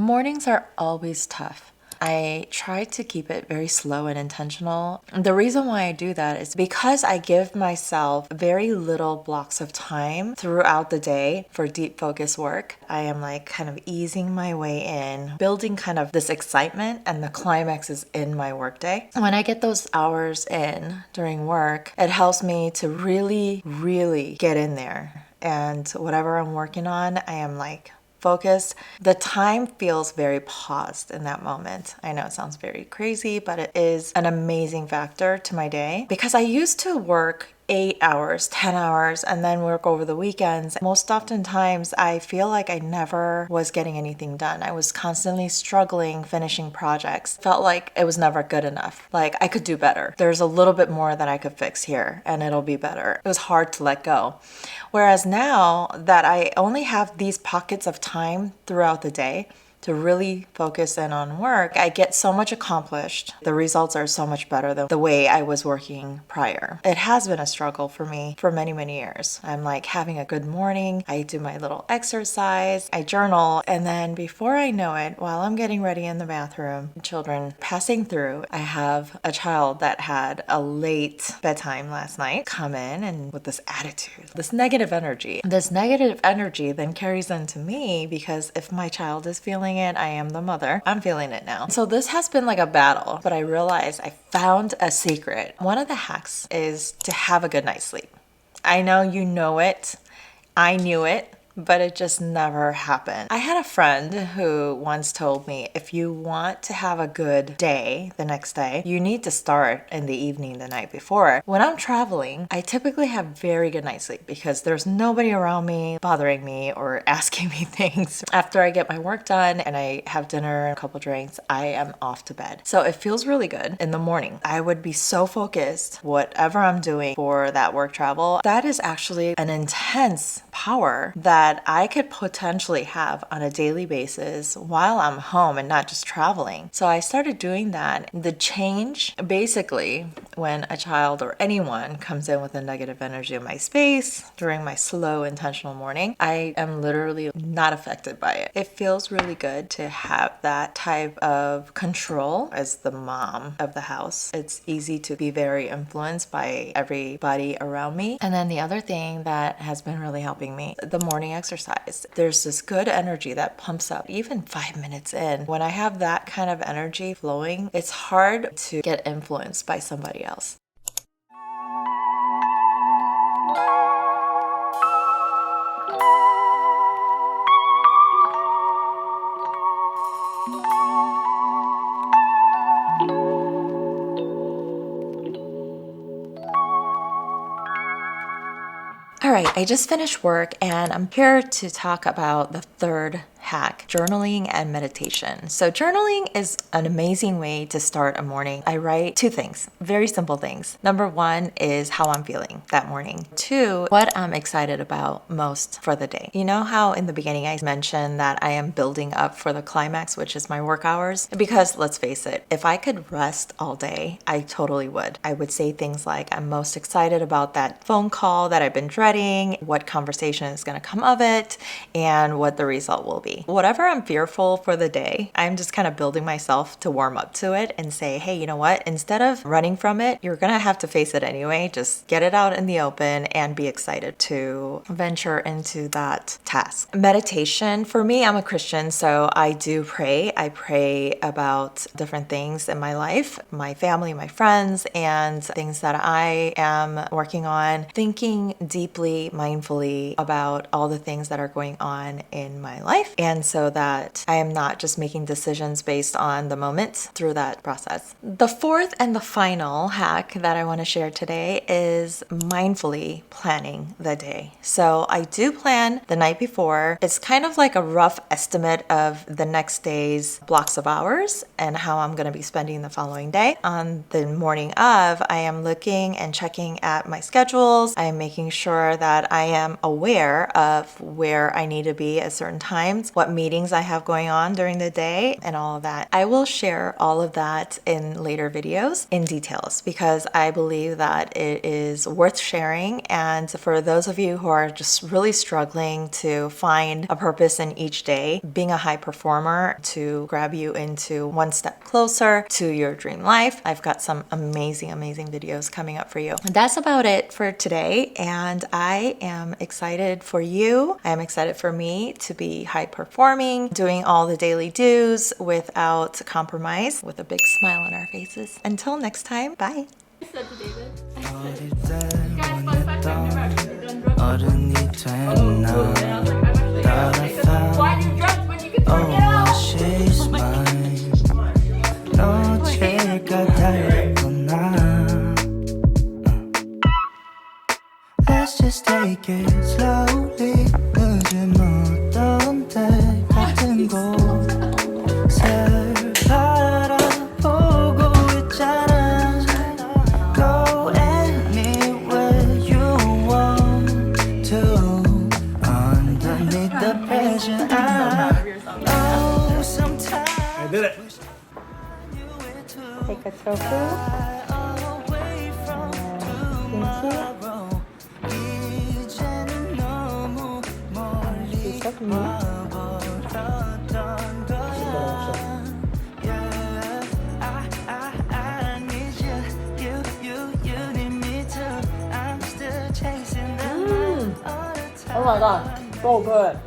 Mornings are always tough. I try to keep it very slow and intentional. The reason why I do that is because I give myself very little blocks of time throughout the day for deep focus work. I am like kind of easing my way in, building kind of this excitement, and the climax is in my workday. When I get those hours in during work, it helps me to really get in there. And whatever I'm working on, I am like focused. The time feels very paused in that moment. I know it sounds very crazy, but it is an amazing factor to my day because I used to work 8 hours, 10 hours, and then work over the weekends. Most oftentimes, I feel like I never was getting anything done. I was constantly struggling finishing projects. Felt like it was never good enough. Like I could do better. There's a little bit more that I could fix here and it'll be better. It was hard to let go. Whereas now that I only have these pockets of time throughout the day to really focus in on work, I get so much accomplished. The results are so much better than the way I was working prior. It has been a struggle for me for many years. I'm like having a good morning, I do my little exercise, I journal, and then before I know it, while I'm getting ready in the bathroom, children passing through, I have a child that had a late bedtime last night come in and with this attitude, this negative energy. This negative energy then carries into me because if my child is feeling it, I am the mother. I'm feeling it now. So this has been like a battle, but I realized I found a secret. One of the hacks is to have a good night's sleep. I know you know it. I knew it, but it just never happened. I had a friend who once told me, if you want to have a good day the next day, you need to start in the evening the night before. When I'm traveling, I typically have very good night's sleep because there's nobody around me bothering me or asking me things. After I get my work done and I have dinner and a couple drinks, I am off to bed. So it feels really good in the morning. I would be so focused, whatever I'm doing for that work travel. That is actually an intense power that I could potentially have on a daily basis while I'm home and not just traveling. So I started doing that. The change, basically, when a child or anyone comes in with a negative energy in my space during my slow, intentional morning, I am literally not affected by it. It feels really good to have that type of control as the mom of the house. It's easy to be very influenced by everybody around me. And then the other thing that has been really helping me, the morning exercise. There's this good energy that pumps up even 5 minutes in. When I have that kind of energy flowing, it's hard to get influenced by somebody else. All right, I just finished work and I'm here to talk about the third hack, journaling and meditation. So journaling is an amazing way to start a morning. I write 2 things, very simple things. Number 1 is how I'm feeling that morning. 2, what I'm excited about most for the day. You know how in the beginning I mentioned that I am building up for the climax, which is my work hours? Because let's face it, if I could rest all day, I totally would. I would say things like, I'm most excited about that phone call that I've been dreading, what conversation is going to come of it, and what the result will be. Whatever I'm fearful for the day, I'm just kind of building myself to warm up to it and say, hey, you know what? Instead of running from it, you're going to have to face it anyway. Just get it out in the open and be excited to venture into that task. Meditation, for me, I'm a Christian, so I do pray. I pray about different things in my life, my family, my friends, and things that I am working on, thinking deeply, mindfully about all the things that are going on in my life. And so that I am not just making decisions based on the moment through that process. The fourth and the final hack that I want to share today is mindfully planning the day. So I do plan the night before. It's kind of like a rough estimate of the next day's blocks of hours and how I'm going to be spending the following day. On the morning of, I am looking and checking at my schedules. I am making sure that I am aware of where I need to be at certain times, what meetings I have going on during the day, and all of that. I will share all of that in later videos in details because I believe that it is worth sharing. And for those of you who are just really struggling to find a purpose in each day, being a high performer to grab you into one step closer to your dream life, I've got some amazing, amazing videos coming up for you. That's about it for today. And I am excited for you. I am excited for me to be high performing, doing all the daily do's without compromise, with a big smile on our faces. Until next time, bye. I said to David, guys, fun fact, I've never actually done drugs before. And I was like, I've actually done. Why do drugs when you can try it out? she's mine. 너 제가 달랐구나. Let's just take it slowly. 늦은 어떤 때 같은 곳을 바라보고 있잖아. Go anywhere you want to. Underneath the pressure, I know sometimes. I did it. Take a tofu. Piece of meat. Oh my god, so good.